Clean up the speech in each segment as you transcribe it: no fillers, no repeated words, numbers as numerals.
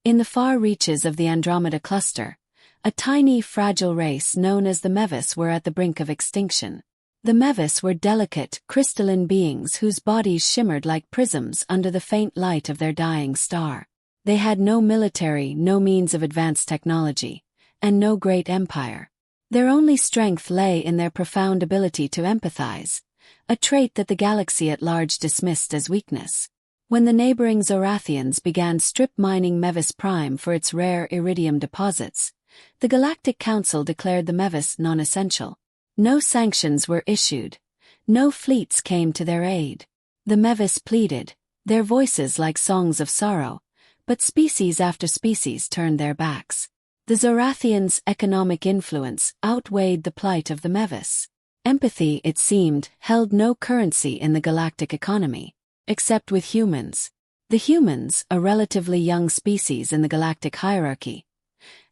In the far reaches of the Andromeda cluster, a tiny, fragile race known as the Mevis were at the brink of extinction. The Mevis were delicate, crystalline beings whose bodies shimmered like prisms under the faint light of their dying star. They had no military, no means of advanced technology, and no great empire. Their only strength lay in their profound ability to empathize, a trait that the galaxy at large dismissed as weakness. When the neighboring Zorathians began strip-mining Mevis Prime for its rare iridium deposits, the Galactic Council declared the Mevis non-essential. No sanctions were issued. No fleets came to their aid. The Mevis pleaded, their voices like songs of sorrow, but species after species turned their backs. The Zorathians' economic influence outweighed the plight of the Mevis. Empathy, it seemed, held no currency in the galactic economy, except with humans. The humans, a relatively young species in the galactic hierarchy,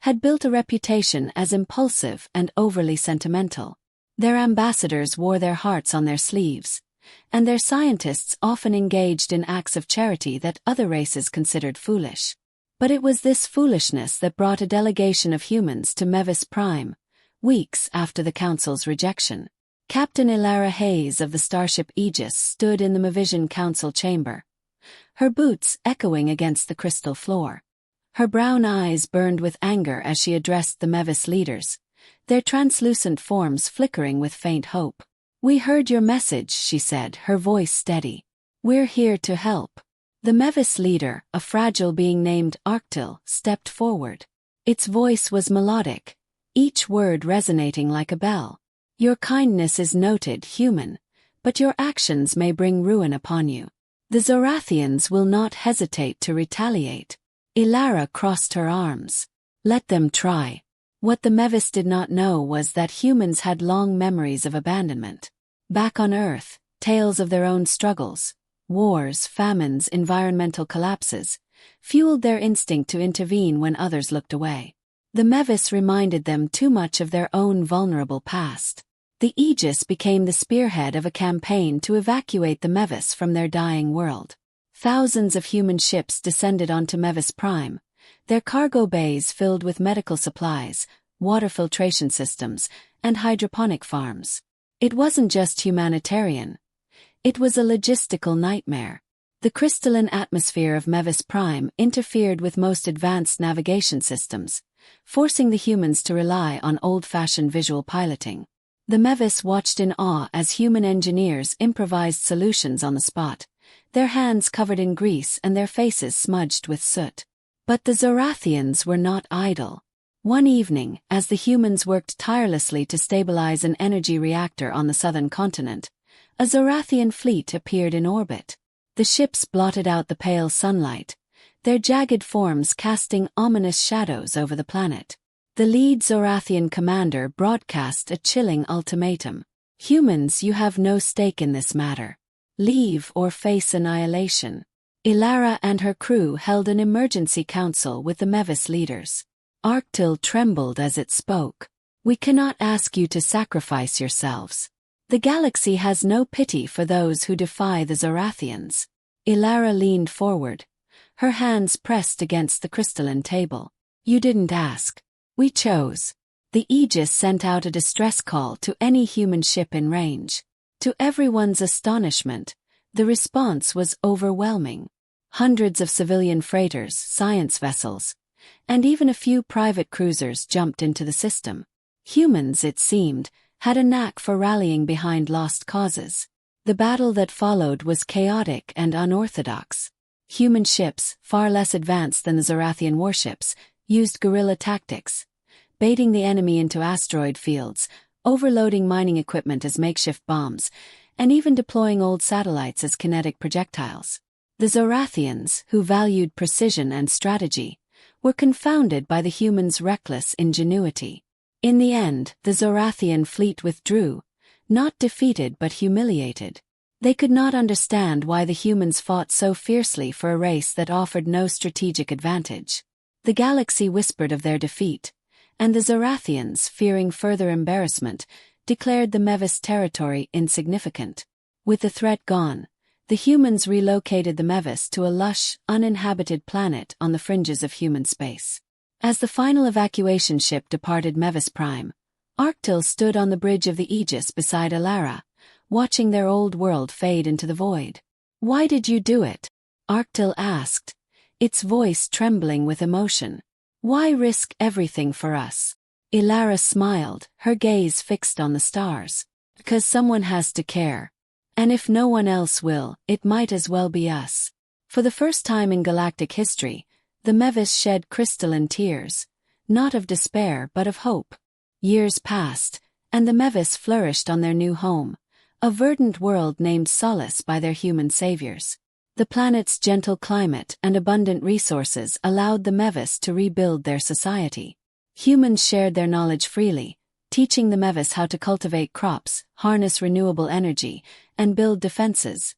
had built a reputation as impulsive and overly sentimental. Their ambassadors wore their hearts on their sleeves, and their scientists often engaged in acts of charity that other races considered foolish. But it was this foolishness that brought a delegation of humans to Mevis Prime, weeks after the Council's rejection. Captain Ilara Hayes of the starship Aegis stood in the Mevision Council chamber, her boots echoing against the crystal floor. Her brown eyes burned with anger as she addressed the Mevis leaders, their translucent forms flickering with faint hope. "We heard your message," she said, her voice steady. "We're here to help." The Mevis leader, a fragile being named Arctil, stepped forward. Its voice was melodic, each word resonating like a bell. "Your kindness is noted, human, but your actions may bring ruin upon you. The Zorathians will not hesitate to retaliate." Ilara crossed her arms. "Let them try." What the Mevis did not know was that humans had long memories of abandonment. Back on Earth, tales of their own struggles, wars, famines, environmental collapses, fueled their instinct to intervene when others looked away. The Mevis reminded them too much of their own vulnerable past. The Aegis became the spearhead of a campaign to evacuate the Mevis from their dying world. Thousands of human ships descended onto Mevis Prime, their cargo bays filled with medical supplies, water filtration systems, and hydroponic farms. It wasn't just humanitarian. It was a logistical nightmare. The crystalline atmosphere of Mevis Prime interfered with most advanced navigation systems, forcing the humans to rely on old-fashioned visual piloting. The Mevis watched in awe as human engineers improvised solutions on the spot, their hands covered in grease and their faces smudged with soot. But the Zorathians were not idle. One evening, as the humans worked tirelessly to stabilize an energy reactor on the southern continent, a Zorathian fleet appeared in orbit. The ships blotted out the pale sunlight, their jagged forms casting ominous shadows over the planet. The lead Zorathian commander broadcast a chilling ultimatum. "Humans, you have no stake in this matter. Leave or face annihilation." Ilara and her crew held an emergency council with the Mevis leaders. Arctil trembled as it spoke. "We cannot ask you to sacrifice yourselves. The galaxy has no pity for those who defy the Zorathians." Ilara leaned forward, her hands pressed against the crystalline table. "You didn't ask. We chose." The Aegis sent out a distress call to any human ship in range. To everyone's astonishment, the response was overwhelming. Hundreds of civilian freighters, science vessels, and even a few private cruisers jumped into the system. Humans, it seemed, had a knack for rallying behind lost causes. The battle that followed was chaotic and unorthodox. Human ships, far less advanced than the Zorathian warships, used guerrilla tactics, baiting the enemy into asteroid fields, overloading mining equipment as makeshift bombs, and even deploying old satellites as kinetic projectiles. The Zorathians, who valued precision and strategy, were confounded by the humans' reckless ingenuity. In the end, the Zorathian fleet withdrew, not defeated but humiliated. They could not understand why the humans fought so fiercely for a race that offered no strategic advantage. The galaxy whispered of their defeat, and the Zorathians, fearing further embarrassment, declared the Mevis territory insignificant. With the threat gone, The humans relocated the Mevis to a lush, uninhabited planet on the fringes of human space. As the final evacuation ship departed Mevis Prime, Arctil stood on the bridge of the Aegis beside Ilara, watching their old world fade into the void. "Why did you do it?" Arctil asked, its voice trembling with emotion. "Why risk everything for us?" Ilara smiled, her gaze fixed on the stars. "Because someone has to care. And if no one else will, it might as well be us." For the first time in galactic history, the Mevis shed crystalline tears, not of despair but of hope. Years passed, and the Mevis flourished on their new home, a verdant world named Solace by their human saviors. The planet's gentle climate and abundant resources allowed the Mevis to rebuild their society. Humans shared their knowledge freely, teaching the Mevis how to cultivate crops, harness renewable energy, and build defenses.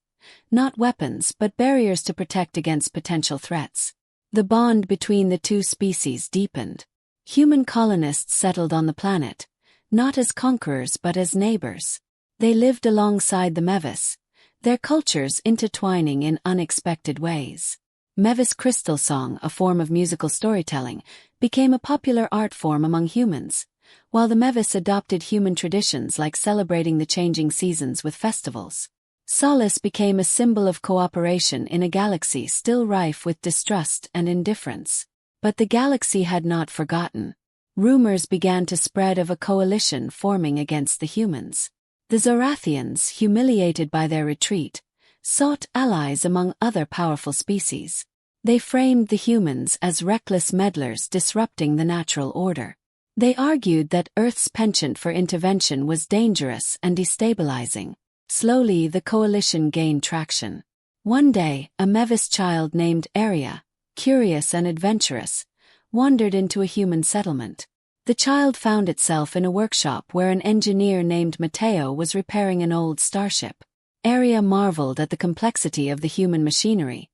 Not weapons but barriers to protect against potential threats. The bond between the two species deepened. Human colonists settled on the planet, not as conquerors but as neighbors. They lived alongside the Mevis, their cultures intertwining in unexpected ways. Mevis crystal song, a form of musical storytelling, became a popular art form among humans, while the Mevis adopted human traditions like celebrating the changing seasons with festivals. Solace became a symbol of cooperation in a galaxy still rife with distrust and indifference. But the galaxy had not forgotten. Rumors began to spread of a coalition forming against the humans. The Zorathians, humiliated by their retreat, sought allies among other powerful species. They framed the humans as reckless meddlers disrupting the natural order. They argued that Earth's penchant for intervention was dangerous and destabilizing. Slowly the coalition gained traction. One day, a Mevis child named Aria, curious and adventurous, wandered into a human settlement. The child found itself in a workshop where an engineer named Matteo was repairing an old starship. Aria marveled at the complexity of the human machinery,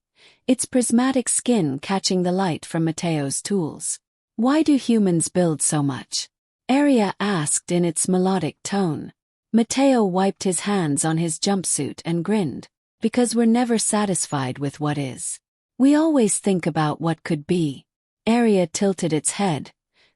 its prismatic skin catching the light from Matteo's tools. "Why do humans build so much?" Aria asked in its melodic tone. Matteo wiped his hands on his jumpsuit and grinned. "Because we're never satisfied with what is. We always think about what could be." Aria tilted its head,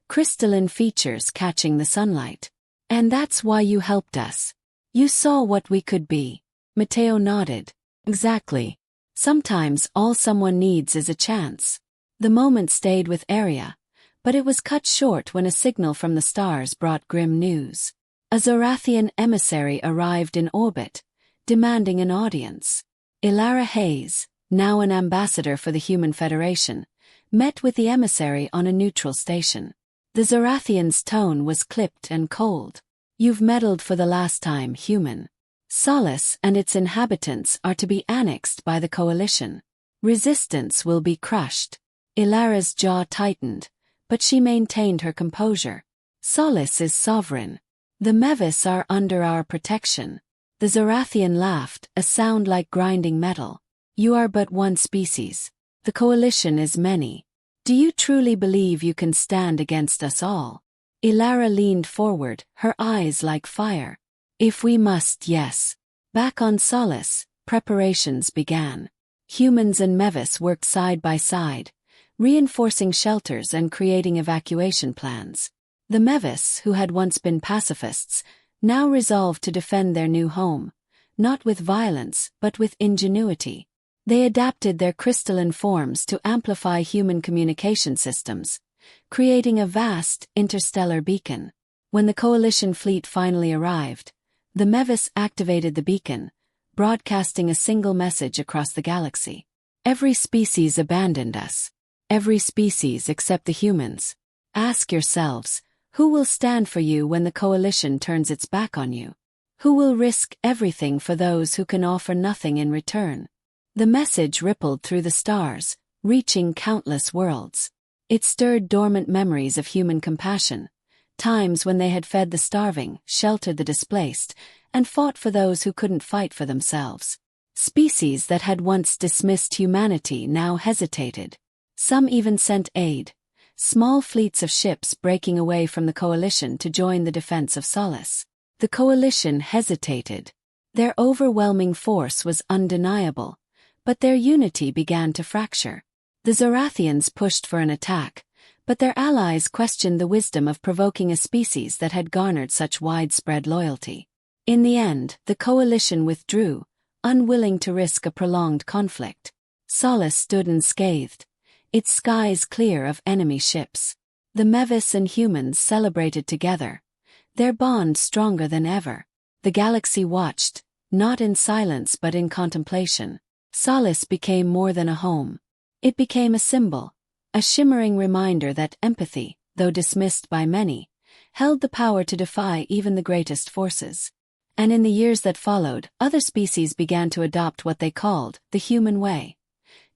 crystalline features catching the sunlight. "And that's why you helped us. You saw what we could be." Matteo nodded. "Exactly. Sometimes all someone needs is a chance." The moment stayed with Aria, but it was cut short when a signal from the stars brought grim news. A Zorathian emissary arrived in orbit, demanding an audience. Ilara Hayes, now an ambassador for the Human Federation, met with the emissary on a neutral station. The Zorathian's tone was clipped and cold. "You've meddled for the last time, human. Solace and its inhabitants are to be annexed by the coalition. Resistance will be crushed." Ilara's jaw tightened, but she maintained her composure. "Solace is sovereign. The Mevis are under our protection." The Zorathian laughed, a sound like grinding metal. "You are but one species. The coalition is many. Do you truly believe you can stand against us all?" Ilara leaned forward, her eyes like fire. "If we must, yes." Back on Solace, preparations began. Humans and Mevis worked side by side, reinforcing shelters and creating evacuation plans. The Mevis, who had once been pacifists, now resolved to defend their new home, not with violence but with ingenuity. They adapted their crystalline forms to amplify human communication systems, creating a vast, interstellar beacon. When the coalition fleet finally arrived, the Mevis activated the beacon, broadcasting a single message across the galaxy. "Every species abandoned us. Every species except the humans. Ask yourselves, who will stand for you when the coalition turns its back on you? Who will risk everything for those who can offer nothing in return?" The message rippled through the stars, reaching countless worlds. It stirred dormant memories of human compassion, times when they had fed the starving, sheltered the displaced, and fought for those who couldn't fight for themselves. Species that had once dismissed humanity now hesitated. Some even sent aid, small fleets of ships breaking away from the coalition to join the defense of Solace. The coalition hesitated. Their overwhelming force was undeniable, but their unity began to fracture. The Zorathians pushed for an attack, but their allies questioned the wisdom of provoking a species that had garnered such widespread loyalty. In the end, the coalition withdrew, unwilling to risk a prolonged conflict. Solace stood unscathed, its skies clear of enemy ships. The Mevis and humans celebrated together, their bond stronger than ever. The galaxy watched, not in silence but in contemplation. Solace became more than a home. It became a symbol, a shimmering reminder that empathy, though dismissed by many, held the power to defy even the greatest forces. And in the years that followed, other species began to adopt what they called the human way,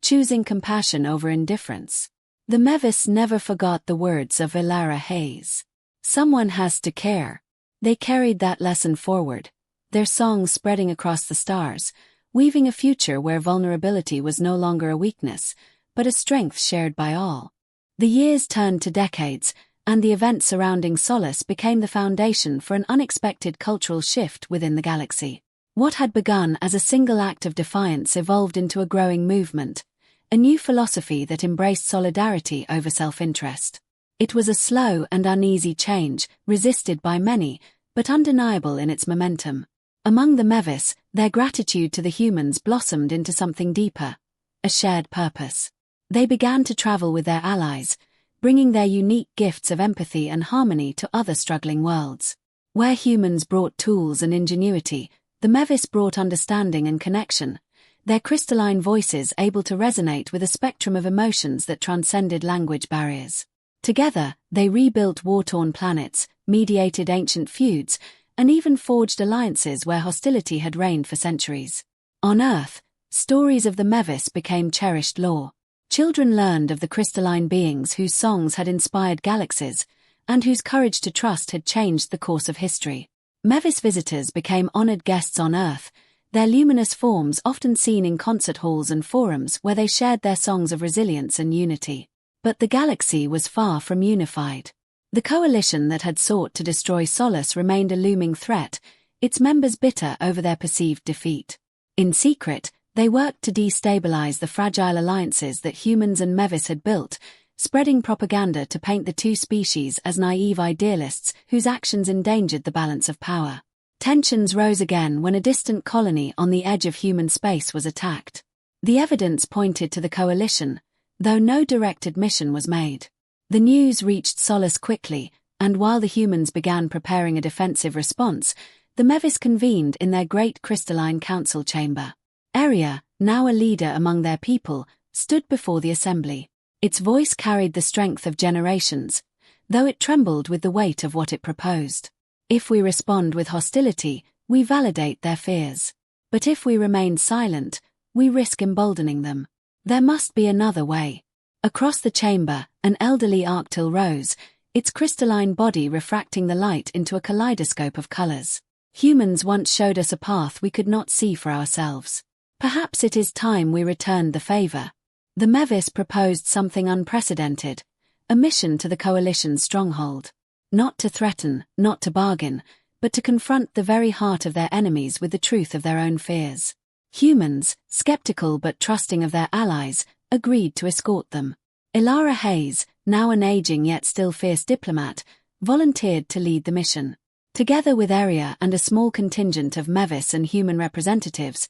choosing compassion over indifference. The Mevis never forgot the words of Ilara Hayes. Someone has to care. They carried that lesson forward, their songs spreading across the stars, weaving a future where vulnerability was no longer a weakness, but a strength shared by all. The years turned to decades, and the events surrounding Solace became the foundation for an unexpected cultural shift within the galaxy. What had begun as a single act of defiance evolved into a growing movement, a new philosophy that embraced solidarity over self-interest. It was a slow and uneasy change, resisted by many, but undeniable in its momentum. Among the Mevis, their gratitude to the humans blossomed into something deeper, a shared purpose. They began to travel with their allies, bringing their unique gifts of empathy and harmony to other struggling worlds. Where humans brought tools and ingenuity, the Mevis brought understanding and connection, their crystalline voices able to resonate with a spectrum of emotions that transcended language barriers. Together, they rebuilt war-torn planets, mediated ancient feuds, and even forged alliances where hostility had reigned for centuries. On Earth, stories of the Mevis became cherished lore. Children learned of the crystalline beings whose songs had inspired galaxies, and whose courage to trust had changed the course of history. Mevis visitors became honored guests on Earth, their luminous forms often seen in concert halls and forums where they shared their songs of resilience and unity. But the galaxy was far from unified. The coalition that had sought to destroy Solace remained a looming threat, its members bitter over their perceived defeat. In secret, they worked to destabilize the fragile alliances that humans and Mevis had built, spreading propaganda to paint the two species as naive idealists whose actions endangered the balance of power. Tensions rose again when a distant colony on the edge of human space was attacked. The evidence pointed to the coalition, though no direct admission was made. The news reached Solace quickly, and while the humans began preparing a defensive response, the Mevis convened in their great crystalline council chamber. Aria, now a leader among their people, stood before the assembly. Its voice carried the strength of generations, though it trembled with the weight of what it proposed. If we respond with hostility, we validate their fears. But if we remain silent, we risk emboldening them. There must be another way. Across the chamber, an elderly arctil rose, its crystalline body refracting the light into a kaleidoscope of colors. Humans once showed us a path we could not see for ourselves. Perhaps it is time we returned the favor. The Mevis proposed something unprecedented, a mission to the coalition's stronghold. Not to threaten, not to bargain, but to confront the very heart of their enemies with the truth of their own fears. Humans, skeptical but trusting of their allies, agreed to escort them. Ilara Hayes, now an aging yet still fierce diplomat, volunteered to lead the mission. Together with Aria and a small contingent of Mevis and human representatives,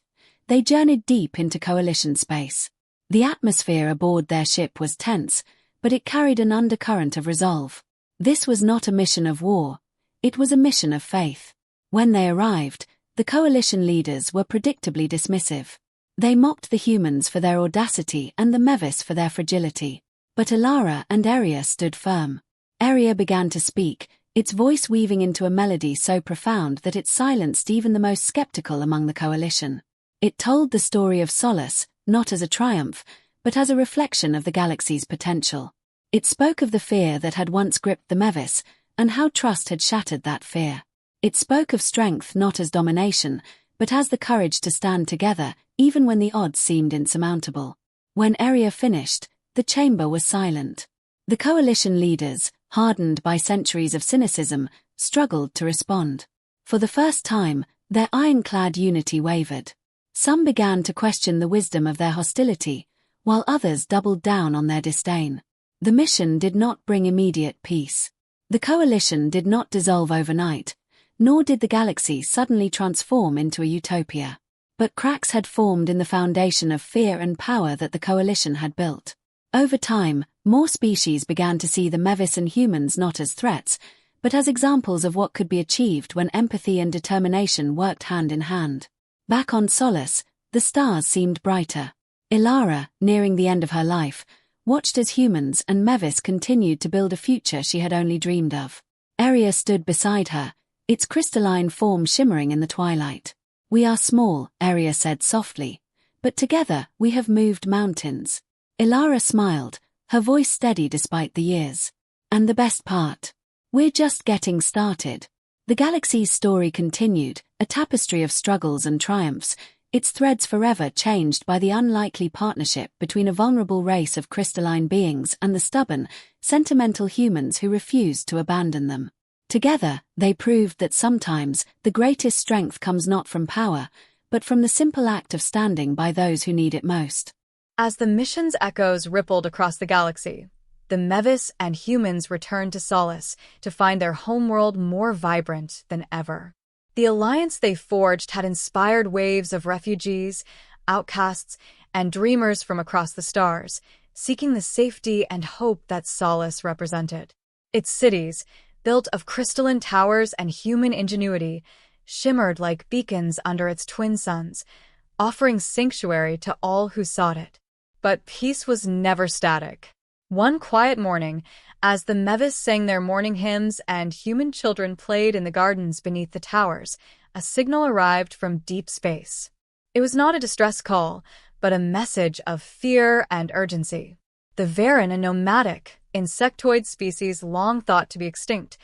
they journeyed deep into coalition space. The atmosphere aboard their ship was tense, but it carried an undercurrent of resolve. This was not a mission of war, it was a mission of faith. When they arrived, the coalition leaders were predictably dismissive. They mocked the humans for their audacity and the Mevis for their fragility. But Ilara and Aria stood firm. Aria began to speak, its voice weaving into a melody so profound that it silenced even the most skeptical among the coalition. It told the story of Solace, not as a triumph, but as a reflection of the galaxy's potential. It spoke of the fear that had once gripped the Mevis, and how trust had shattered that fear. It spoke of strength not as domination, but as the courage to stand together, even when the odds seemed insurmountable. When Aria finished, the chamber was silent. The coalition leaders, hardened by centuries of cynicism, struggled to respond. For the first time, Their ironclad unity wavered. Some began to question the wisdom of their hostility, while others doubled down on their disdain. The mission did not bring immediate peace. The coalition did not dissolve overnight, nor did the galaxy suddenly transform into a utopia. But cracks had formed in the foundation of fear and power that the coalition had built. Over time, more species began to see the Mevis and humans not as threats, but as examples of what could be achieved when empathy and determination worked hand in hand. Back on Solace, the stars seemed brighter. Ilara, nearing the end of her life, watched as humans and Mevis continued to build a future she had only dreamed of. Aria stood beside her, its crystalline form shimmering in the twilight. "We are small," Aria said softly, "but together we have moved mountains." Ilara smiled, her voice steady despite the years. "And the best part? We're just getting started." The galaxy's story continued, a tapestry of struggles and triumphs, its threads forever changed by the unlikely partnership between a vulnerable race of crystalline beings and the stubborn, sentimental humans who refused to abandon them. Together, they proved that sometimes the greatest strength comes not from power, but from the simple act of standing by those who need it most. As the mission's echoes rippled across the galaxy, the Mevis and humans returned to Solace to find their homeworld more vibrant than ever. The alliance they forged had inspired waves of refugees, outcasts, and dreamers from across the stars, seeking the safety and hope that Solace represented. Its cities, built of crystalline towers and human ingenuity, shimmered like beacons under its twin suns, offering sanctuary to all who sought it. But peace was never static. One quiet morning, as the Mevis sang their morning hymns and human children played in the gardens beneath the towers, a signal arrived from deep space. It was not a distress call, but a message of fear and urgency. The Varin, a nomadic, insectoid species long thought to be extinct,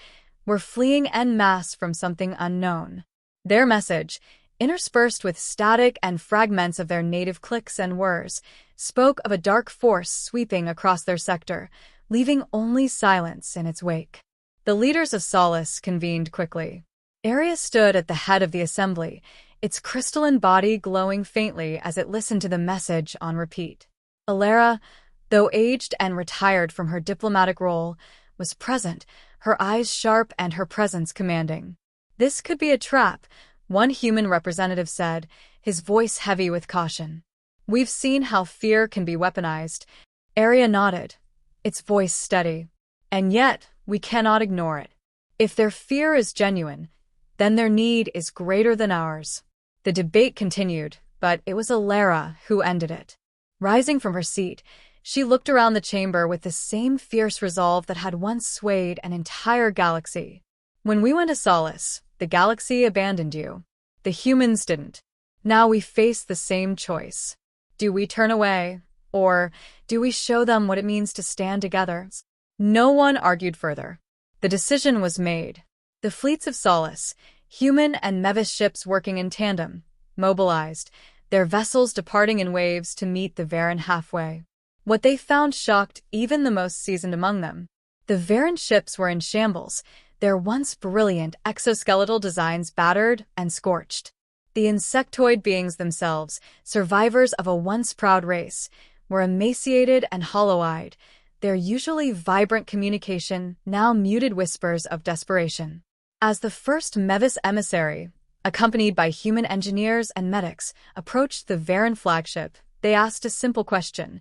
were fleeing en masse from something unknown. Their message, interspersed with static and fragments of their native clicks and whirs, spoke of a dark force sweeping across their sector, leaving only silence in its wake. The leaders of Solace convened quickly. Aria stood at the head of the assembly, its crystalline body glowing faintly as it listened to the message on repeat. Ilara, though aged and retired from her diplomatic role, was present, her eyes sharp and her presence commanding. "This could be a trap," one human representative said, his voice heavy with caution. "We've seen how fear can be weaponized." Aria nodded, its voice steady. "And yet, we cannot ignore it. If their fear is genuine, then their need is greater than ours." The debate continued, but it was Ilara who ended it. Rising from her seat, she looked around the chamber with the same fierce resolve that had once swayed an entire galaxy. "When we went to Solace, the galaxy abandoned you. The humans didn't. Now we face the same choice. Do we turn away, or do we show them what it means to stand together?" No one argued further. The decision was made. The fleets of Solace, human and Mevis ships working in tandem, mobilized, their vessels departing in waves to meet the Varin halfway. What they found shocked even the most seasoned among them. The Varin ships were in shambles, their once brilliant exoskeletal designs battered and scorched. The insectoid beings themselves, survivors of a once proud race, were emaciated and hollow-eyed, their usually vibrant communication now muted whispers of desperation. As the first Mevis emissary, accompanied by human engineers and medics, approached the Varin flagship, they asked a simple question: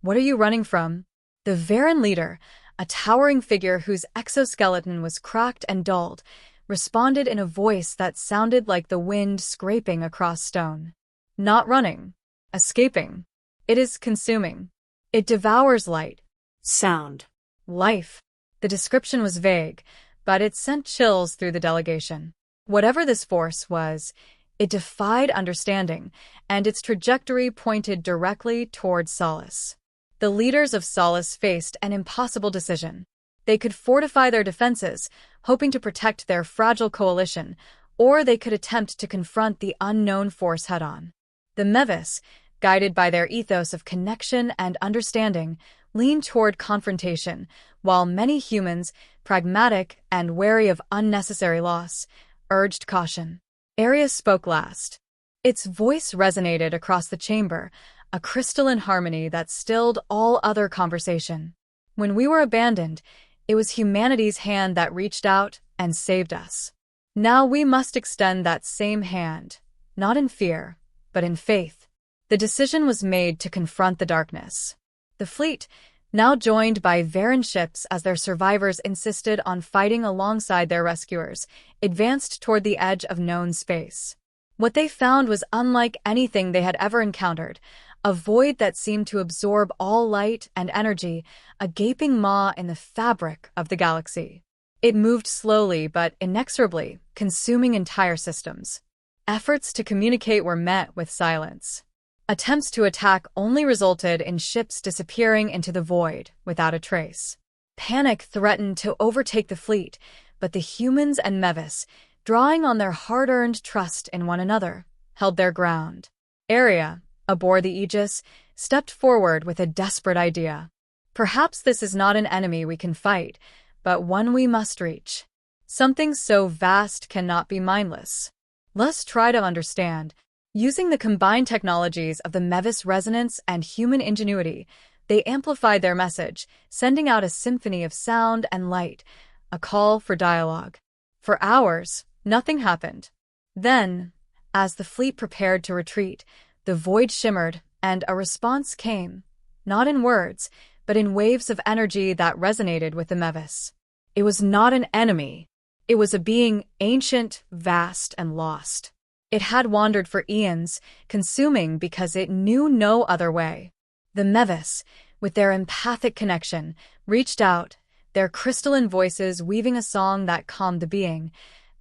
"What are you running from?" The Varin leader, a towering figure whose exoskeleton was cracked and dulled, responded in a voice that sounded like the wind scraping across stone. "Not running. Escaping. It is consuming. It devours light. Sound. Life." The description was vague, but it sent chills through the delegation. Whatever this force was, it defied understanding, and its trajectory pointed directly toward Solace. The leaders of Solace faced an impossible decision. They could fortify their defenses, hoping to protect their fragile coalition, or they could attempt to confront the unknown force head-on. The Mevis, guided by their ethos of connection and understanding, leaned toward confrontation, while many humans, pragmatic and wary of unnecessary loss, urged caution. Arya spoke last. Its voice resonated across the chamber, a crystalline harmony that stilled all other conversation. When we were abandoned, it was humanity's hand that reached out and saved us. Now we must extend that same hand, not in fear, but in faith. The decision was made to confront the darkness. The fleet, now joined by Varin ships as their survivors insisted on fighting alongside their rescuers, advanced toward the edge of known space. What they found was unlike anything they had ever encountered, a void that seemed to absorb all light and energy, a gaping maw in the fabric of the galaxy. It moved slowly but inexorably, consuming entire systems. Efforts to communicate were met with silence. Attempts to attack only resulted in ships disappearing into the void without a trace. Panic threatened to overtake the fleet, but the humans and Mevis, drawing on their hard-earned trust in one another, held their ground. Arya, aboard the Aegis, stepped forward with a desperate idea. Perhaps this is not an enemy we can fight, but one we must reach. Something so vast cannot be mindless. Let's try to understand. Using the combined technologies of the Mevis resonance and human ingenuity, they amplified their message, sending out a symphony of sound and light, a call for dialogue. For hours, nothing happened. Then, as the fleet prepared to retreat, the void shimmered, and a response came, not in words, but in waves of energy that resonated with the Mevis. It was not an enemy. It was a being ancient, vast, and lost. It had wandered for eons, consuming because it knew no other way. The Mevis, with their empathic connection, reached out, their crystalline voices weaving a song that calmed the being,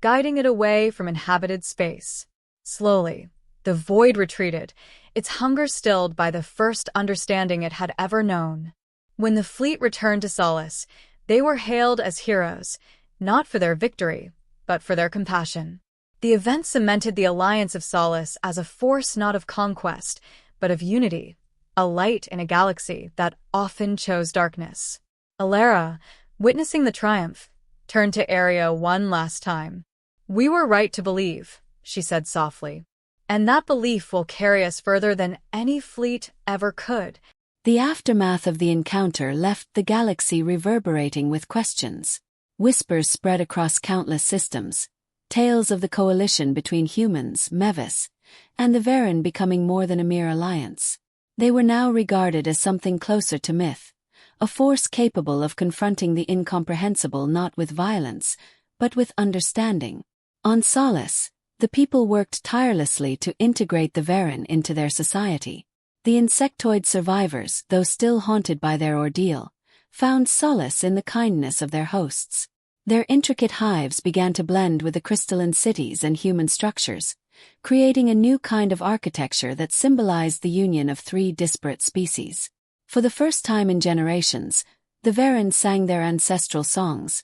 guiding it away from inhabited space. Slowly, the void retreated, its hunger stilled by the first understanding it had ever known. When the fleet returned to Solace, they were hailed as heroes, not for their victory, but for their compassion. The event cemented the alliance of Solace as a force not of conquest, but of unity, a light in a galaxy that often chose darkness. Alara, witnessing the triumph, turned to Arya one last time. "We were right to believe," she said softly. "And that belief will carry us further than any fleet ever could." The aftermath of the encounter left the galaxy reverberating with questions. Whispers spread across countless systems, tales of the coalition between humans, Mevis, and the Varin becoming more than a mere alliance. They were now regarded as something closer to myth, a force capable of confronting the incomprehensible not with violence, but with understanding. On Solace, the people worked tirelessly to integrate the Varin into their society. The insectoid survivors, though still haunted by their ordeal, found solace in the kindness of their hosts. Their intricate hives began to blend with the crystalline cities and human structures, creating a new kind of architecture that symbolized the union of three disparate species. For the first time in generations, the Varin sang their ancestral songs,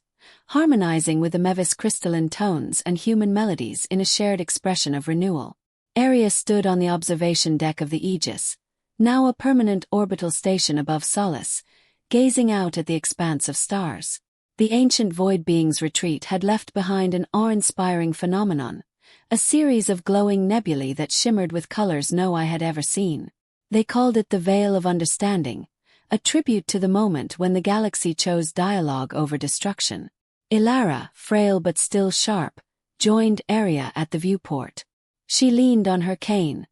harmonizing with the Mevis crystalline tones and human melodies in a shared expression of renewal. Arya stood on the observation deck of the Aegis, now a permanent orbital station above Solace, gazing out at the expanse of stars. The ancient void being's retreat had left behind an awe-inspiring phenomenon, a series of glowing nebulae that shimmered with colors no eye had ever seen. They called it the Veil of Understanding, a tribute to the moment when the galaxy chose dialogue over destruction. Alara, frail but still sharp, joined Arya at the viewport. She leaned on her cane,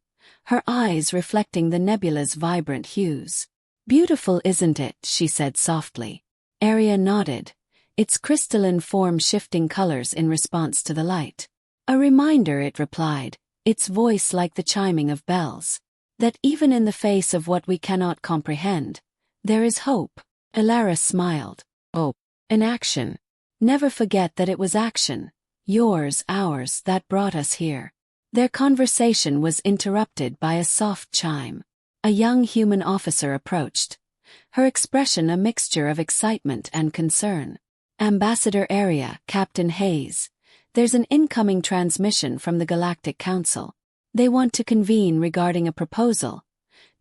her eyes reflecting the nebula's vibrant hues. "Beautiful, isn't it?" she said softly. Arya nodded, its crystalline form shifting colors in response to the light. "A reminder," it replied, its voice like the chiming of bells. "That even in the face of what we cannot comprehend, there is hope." Alara smiled. "Oh, an action. Never forget that it was action, yours, ours, that brought us here." Their conversation was interrupted by a soft chime. A young human officer approached, her expression a mixture of excitement and concern. "Ambassador Arya, Captain Hayes, there's an incoming transmission from the Galactic Council. They want to convene regarding a proposal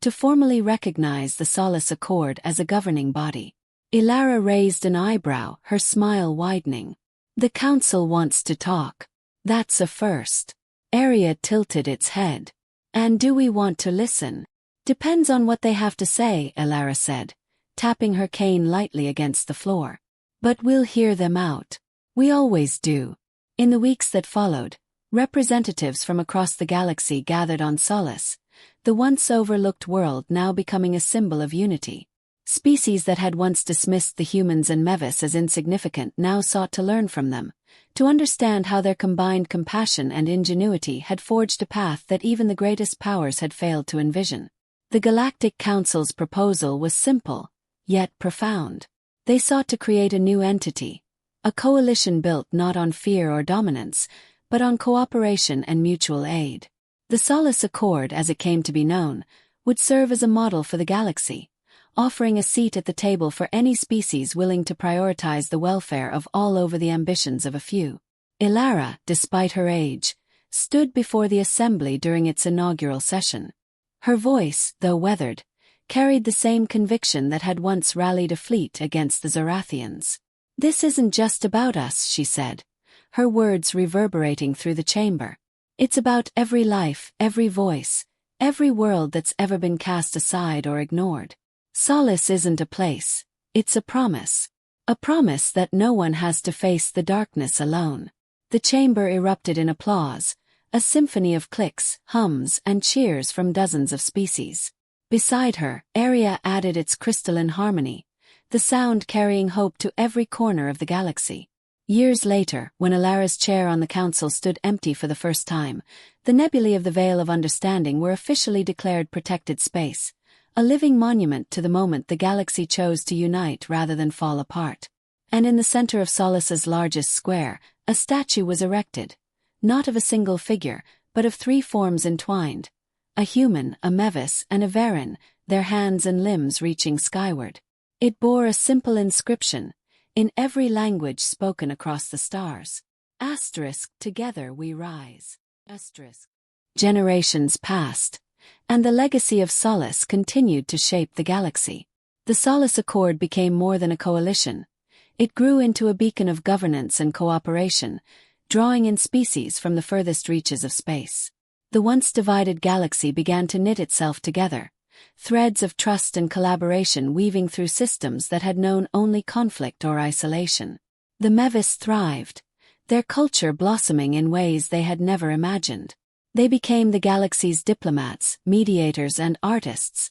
to formally recognize the Solace Accord as a governing body." Alara raised an eyebrow, her smile widening. "The Council wants to talk. That's a first." Area tilted its head. And do we want to listen? Depends on what they have to say, Elara said, tapping her cane lightly against the floor. But we'll hear them out. We always do. In the weeks that followed, representatives from across the galaxy gathered on Solace, the once overlooked world now becoming a symbol of unity. Species that had once dismissed the humans and Mevis as insignificant now sought to learn from them, to understand how their combined compassion and ingenuity had forged a path that even the greatest powers had failed to envision. The Galactic Council's proposal was simple, yet profound. They sought to create a new entity, a coalition built not on fear or dominance, but on cooperation and mutual aid. The Solace Accord, as it came to be known, would serve as a model for the galaxy, offering a seat at the table for any species willing to prioritize the welfare of all over the ambitions of a few. Elara, despite her age, stood before the assembly during its inaugural session. Her voice, though weathered, carried the same conviction that had once rallied a fleet against the Zorathians. "This isn't just about us," she said, her words reverberating through the chamber. "It's about every life, every voice, every world that's ever been cast aside or ignored. Solace isn't a place, it's a promise. A promise that no one has to face the darkness alone." The chamber erupted in applause, a symphony of clicks, hums, and cheers from dozens of species. Beside her, Area added its crystalline harmony, the sound carrying hope to every corner of the galaxy. Years later, when Elara's chair on the council stood empty for the first time, the nebulae of the Veil of Understanding were officially declared protected space, a living monument to the moment the galaxy chose to unite rather than fall apart. And in the center of Solace's largest square, a statue was erected, not of a single figure, but of three forms entwined: a human, a Mevis, and a Varin, their hands and limbs reaching skyward. It bore a simple inscription, in every language spoken across the stars. Together we rise. Generations passed, and the legacy of Solace continued to shape the galaxy. The Solace Accord became more than a coalition. It grew into a beacon of governance and cooperation, drawing in species from the furthest reaches of space. The once divided galaxy began to knit itself together, threads of trust and collaboration weaving through systems that had known only conflict or isolation. The Mevis thrived, their culture blossoming in ways they had never imagined. They became the galaxy's diplomats, mediators, and artists,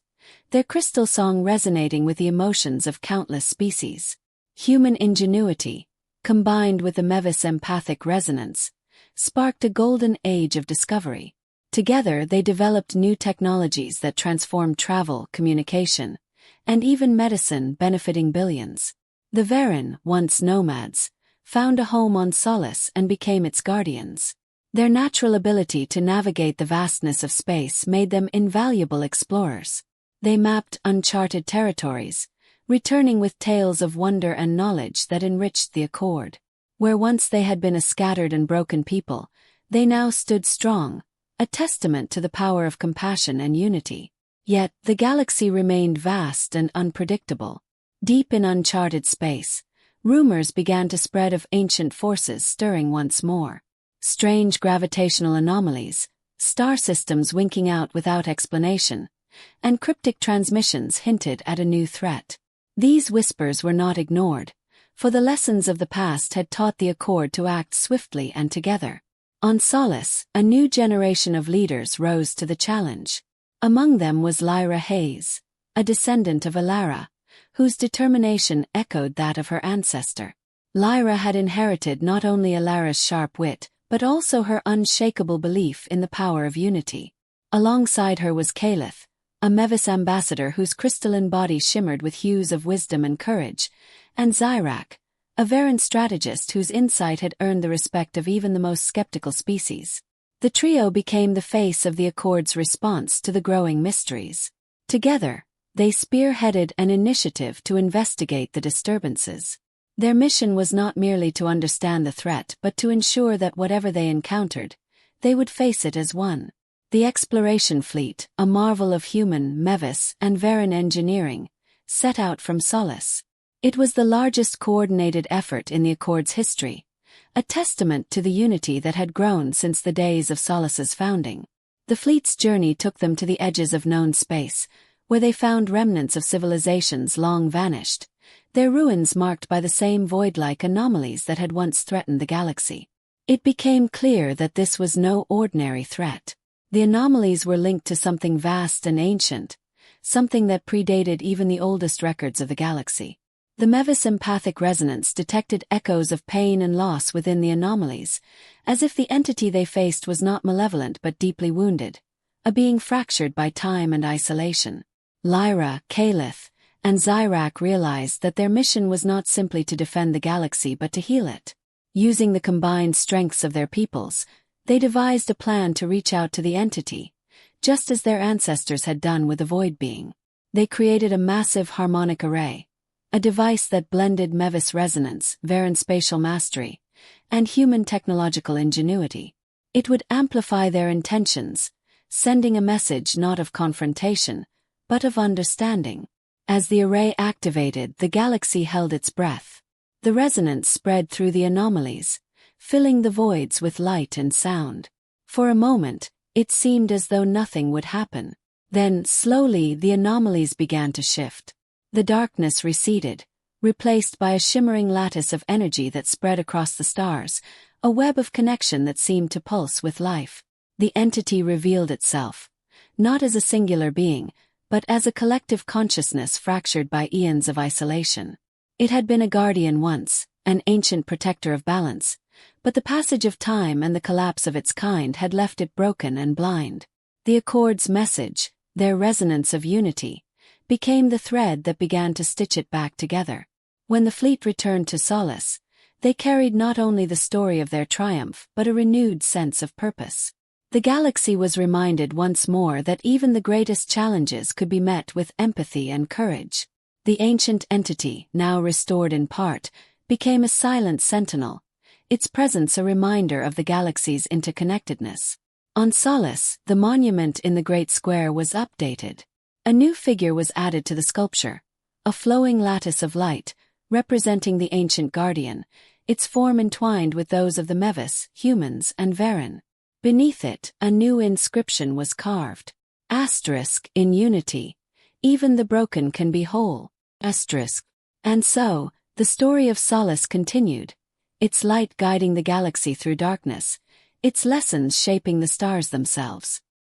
their crystal song resonating with the emotions of countless species. Human ingenuity, combined with the Mevis' empathic resonance, sparked a golden age of discovery. Together they developed new technologies that transformed travel, communication, and even medicine, benefiting billions. The Varin, once nomads, found a home on Solace and became its guardians. Their natural ability to navigate the vastness of space made them invaluable explorers. They mapped uncharted territories, returning with tales of wonder and knowledge that enriched the Accord. Where once they had been a scattered and broken people, they now stood strong, a testament to the power of compassion and unity. Yet, the galaxy remained vast and unpredictable. Deep in uncharted space, rumors began to spread of ancient forces stirring once more. Strange gravitational anomalies, star systems winking out without explanation, and cryptic transmissions hinted at a new threat. These whispers were not ignored, for the lessons of the past had taught the Accord to act swiftly and together. On Solace, a new generation of leaders rose to the challenge. Among them was Lyra Hayes, a descendant of Elara, whose determination echoed that of her ancestor. Lyra had inherited not only Elara's sharp wit, but also her unshakable belief in the power of unity. Alongside her was Caliph, a Mevis ambassador whose crystalline body shimmered with hues of wisdom and courage, and Zyrak, a Varin strategist whose insight had earned the respect of even the most skeptical species. The trio became the face of the Accord's response to the growing mysteries. Together, they spearheaded an initiative to investigate the disturbances. Their mission was not merely to understand the threat but to ensure that whatever they encountered, they would face it as one. The exploration fleet, a marvel of human, Mevis, and Varin engineering, set out from Solace. It was the largest coordinated effort in the Accord's history, a testament to the unity that had grown since the days of Solace's founding. The fleet's journey took them to the edges of known space, where they found remnants of civilizations long vanished, their ruins marked by the same void-like anomalies that had once threatened the galaxy. It became clear that this was no ordinary threat. The anomalies were linked to something vast and ancient, something that predated even the oldest records of the galaxy. The Mevis empathic resonance detected echoes of pain and loss within the anomalies, as if the entity they faced was not malevolent but deeply wounded, a being fractured by time and isolation. Lyra, Caliph, and Zyrak realized that their mission was not simply to defend the galaxy but to heal it. Using the combined strengths of their peoples, they devised a plan to reach out to the entity, just as their ancestors had done with the Void Being. They created a massive harmonic array, a device that blended Mevis resonance, Varin spatial mastery, and human technological ingenuity. It would amplify their intentions, sending a message not of confrontation, but of understanding. As the array activated, the galaxy held its breath. The resonance spread through the anomalies, filling the voids with light and sound. For a moment, it seemed as though nothing would happen. Then, slowly, the anomalies began to shift. The darkness receded, replaced by a shimmering lattice of energy that spread across the stars, a web of connection that seemed to pulse with life. The entity revealed itself, not as a singular being, but as a collective consciousness fractured by eons of isolation. It had been a guardian once, an ancient protector of balance, but the passage of time and the collapse of its kind had left it broken and blind. The Accord's message, their resonance of unity, became the thread that began to stitch it back together. When the fleet returned to Solace, they carried not only the story of their triumph but a renewed sense of purpose. The galaxy was reminded once more that even the greatest challenges could be met with empathy and courage. The ancient entity, now restored in part, became a silent sentinel, its presence a reminder of the galaxy's interconnectedness. On Solace, the monument in the Great Square was updated. A new figure was added to the sculpture, a flowing lattice of light, representing the ancient guardian, its form entwined with those of the Mevis, humans, and Varin. Beneath it, a new inscription was carved. Asterisk, in unity, even the broken can be whole. Asterisk. And so, the story of Solace continued, its light guiding the galaxy through darkness, its lessons shaping the stars themselves.